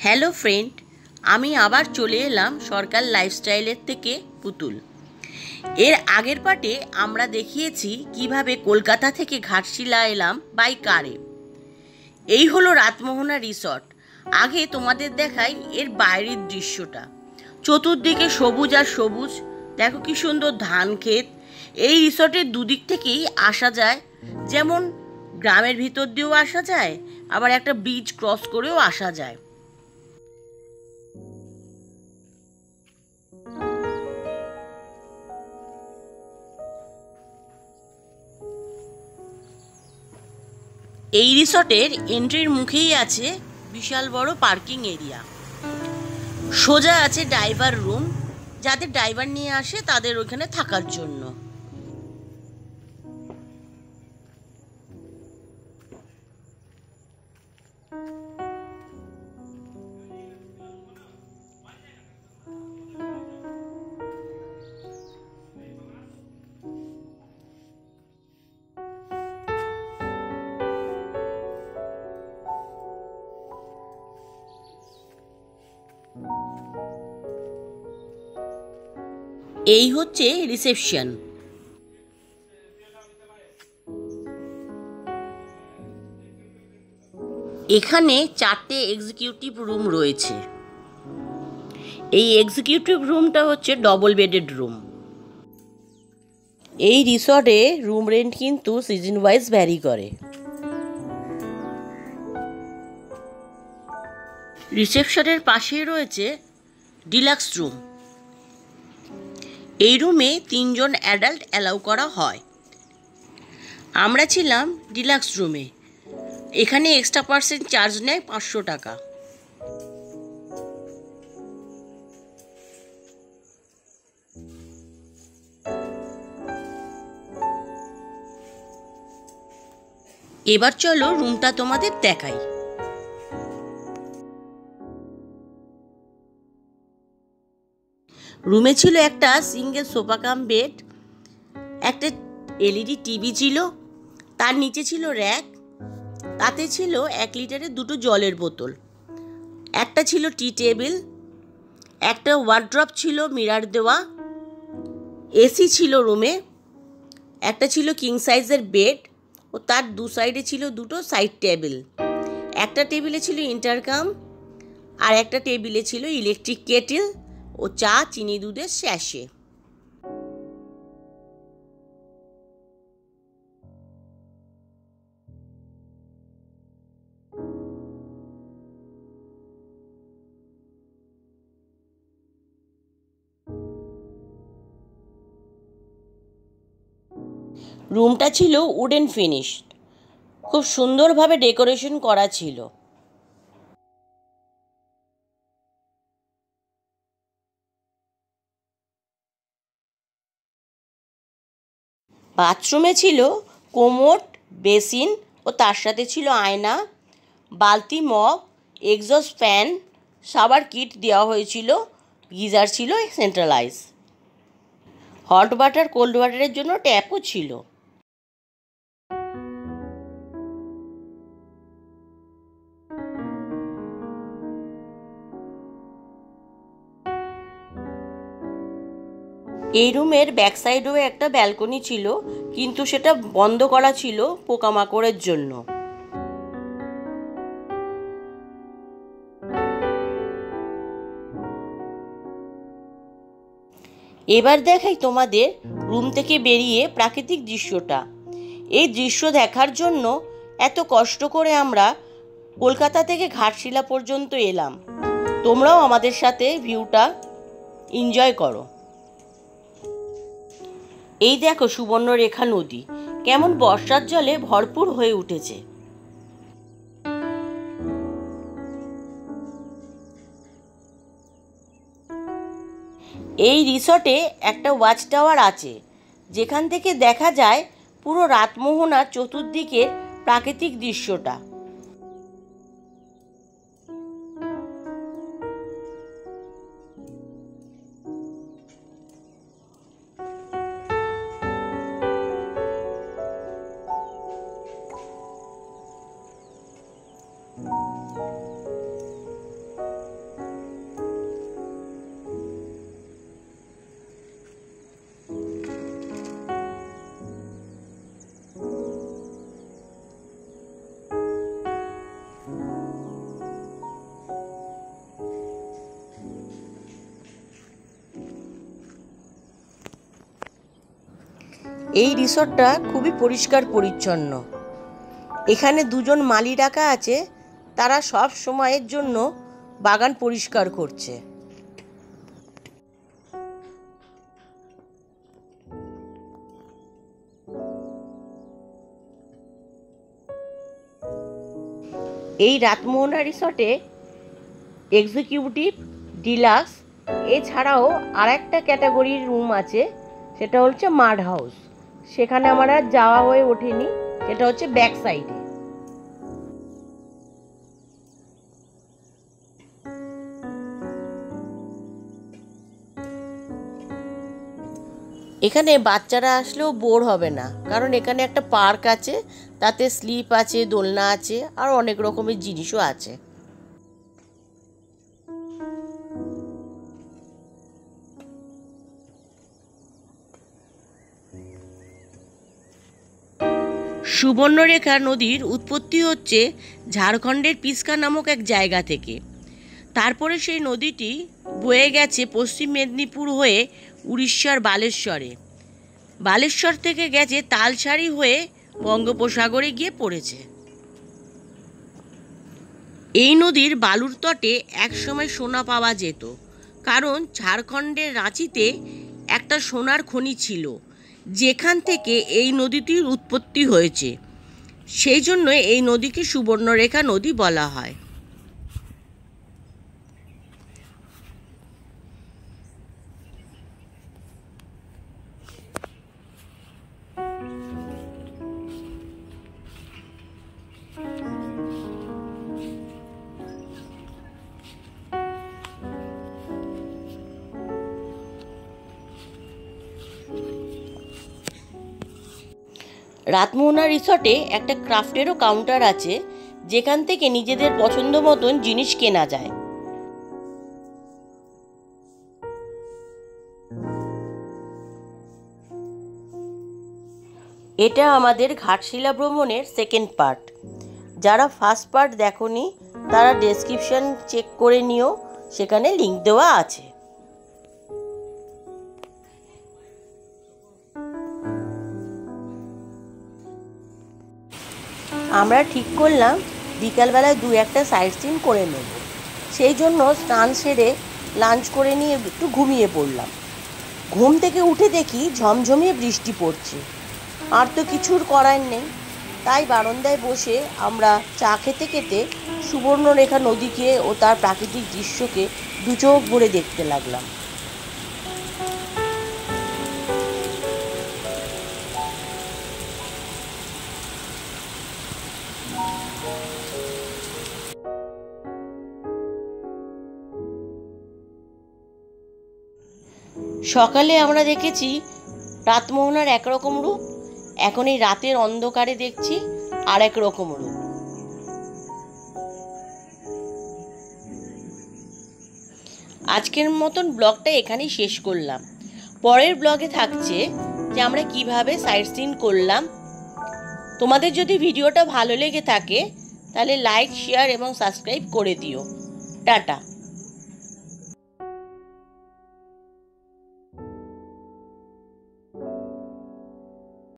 Hello friend, আমি আবার চলে এলাম সরকার লাইফস্টাইলের থেকে পুতুল। এর আগের পার্টে আমরা দেখিয়েছি কিভাবে কলকাতা থেকে ঘাটশিলা এলাম বাই কারে। এই হলো রাতমোহনা রিসর্ট। আগে তোমাদের দেখাই এর বাইরের দৃশ্যটা। চতুর্দিকে সবুজ আর সবুজ, দেখো কি সুন্দর ধান ক্ষেত। এই রিসর্টের দুদিক থেকেই আসা যায়, যেমন গ্রামের ভিতর দিয়েও আসা যায়, আবার একটা ব্রিজ ক্রস করেও আসা যায়। এই রিসর্টের এন্ট্রির মুখেই আছে বিশাল বড় পার্কিং এরিয়া। সোজা আছে ড্রাইভার রুম, যাদের ড্রাইভার নিয়ে আসে তাদের ওখানে থাকার জন্য। এই হচ্ছে রিসেপশন। এখানে 4টে এক্সিকিউটিভ রুম রয়েছে। এই এক্সিকিউটিভ রুমটা হচ্ছে ডবল বেডেড রুম। এই রিসর্টে রুম রেন্ট কিন্তু সিজন ওয়াইজ ভ্যারি করে। রিসেপশনের পাশেই রয়েছে ডিলাক্স রুম। এই রুমে 3 জন অ্যাডাল্ট অ্যালাউ করা হয়। আমরা ছিলাম ডিলাক্স রুমে। এখানে এক্সট্রা পার্সেন্ট চার্জ নেয় 500 টাকা। এবার চলো রুমটা তোমাদের দেখাই। রুমে ছিল একটা সিঙ্গেল সোফা কাম বেড, একটা এলইডি টিভি ছিল, তার নিচে ছিল র্যাক, তাতে ছিল 1 লিটারের 2টো জলের বোতল, একটা ছিল টি টেবিল, একটা ওয়ার্ড্রপ ছিল মিরার দেওয়া, এসি ছিল রুমে, একটা ছিল কিং সাইজের বেড ও তার 2 সাইডে ছিল 2টো সাইড টেবিল। একটা টেবিলে ছিল ইন্টারকাম আর একটা টেবিলে ছিল ইলেকট্রিক কেটেল ও চা চিনি দুধের স্যাশে। রুমটা ছিল উডেন ফিনিশ, খুব সুন্দরভাবে ডেকোরেশন করা ছিল। বাথরুমে ছিল কোমোড, বেসিন ও তার সাথে ছিল আয়না, বালতি, mug, exhaust fan, shower kit দেওয়া হয়েছিল, গিজার ছিল সেন্ট্রালাইজ, হট ওয়াটার কোল্ড ওয়াটারের জন্য ট্যাপও ছিল। এই রুমের ব্যাক সাইডেও একটা ব্যালকনি ছিল, কিন্তু সেটা বন্ধ করা ছিল পোকামাকড়ের জন্য। এবার দেখাই তোমাদের রুম থেকে বেরিয়ে প্রাকৃতিক দৃশ্যটা। এই দৃশ্য দেখার জন্য এত কষ্ট করে আমরা কলকাতা থেকে ঘাটশিলা পর্যন্ত এলাম। তোমরাও আমাদের সাথে ভিউটা এনজয় করো। এই দেখো সুবর্ণরেখা নদী কেমন বর্ষার জলে ভরপুর হয়ে উঠেছে। এই রিসর্টে একটা ওয়াচ টাওয়ার আছে, যেখান থেকে দেখা যায় পুরো রাতমোহনার চতুর্দিকের প্রাকৃতিক দৃশ্যটা। এই রিসর্টটা খুবই পরিষ্কার পরিচ্ছন্ন। এখানে দুজন মালি রাখা আছে, তারা সব সময়ের জন্য বাগান পরিষ্কার করছে। এই রাতমোহনা রিসর্টে এক্সিকিউটিভ, ডিলাক্স এছাড়াও আর একটা ক্যাটাগরির রুম আছে, সেটা হচ্ছে মাড হাউস। সেখানে আমার আর যাওয়া হয়ে ওঠেনি, সেটা হচ্ছে ব্যাক সাইডে। এখানে বাচ্চারা আসলেও বোর হবে না, কারণ এখানে একটা পার্ক আছে, তাতে স্লিপ আছে, দোলনা আছে, আর অনেক রকমের জিনিসও আছে। সুবর্ণরেখা নদীর উৎপত্তি হচ্ছে ঝাড়খণ্ডের পিস্কা নামক এক জায়গা থেকে। তারপরে সেই নদীটি বয়ে গেছে পশ্চিম মেদিনীপুর হয়ে উড়িষ্যার বালেশ্বরে, বালেশ্বর থেকে গেছে তালসারি হয়ে বঙ্গোপসাগরে গিয়ে পড়েছে। এই নদীর বালুর তটে একসময় সোনা পাওয়া যেত, কারণ ঝাড়খণ্ডের রাঁচিতে একটা সোনার খনি ছিল, যেখান থেকে এই নদীটির উৎপত্তি হয়েছে। সেই জন্য এই নদীকে সুবর্ণরেখা নদী বলা হয়। রাতমোহনা রিসর্টে একটা ক্রাফটেরও কাউন্টার আছে, যেখান থেকে নিজেদের পছন্দ মতন জিনিস কেনা যায়। এটা আমাদের ঘাটশিলা ভ্রমণের সেকেন্ড পার্ট। যারা ফার্স্ট পার্ট দেখোনি তারা ডেসক্রিপশন চেক করে নিও, সেখানে লিংক দেওয়া আছে। আমরা ঠিক করলাম বিকালবেলায় দু একটা সাইট সিন করে নেব। সেই জন্য স্নান সেরে লাঞ্চ করে নিয়ে একটু ঘুমিয়ে পড়লাম। ঘুম থেকে উঠে দেখি ঝমঝমিয়ে বৃষ্টি পড়ছে, আর তো কিছুর করার নেই, তাই বারান্দায় বসে আমরা চা খেতে খেতে সুবর্ণরেখা নদীকে ও তার প্রাকৃতিক দৃশ্যকে দু চোখ ভরে দেখতে লাগলাম। সকালে আমরা দেখেছি রাতমোহনার একরকম রূপ, এখন এই রাতের অন্ধকারে দেখছি আর এক রকম রূপ। আজকের মতন ব্লগটা এখানেই শেষ করলাম। পরের ব্লগে থাকছে যে আমরা কিভাবে সাইট সিন করলাম। তোমাদের যদি ভিডিওটা ভালো লেগে থাকে তাহলে লাইক, শেয়ার এবং সাবস্ক্রাইব করে দিও। টাটা।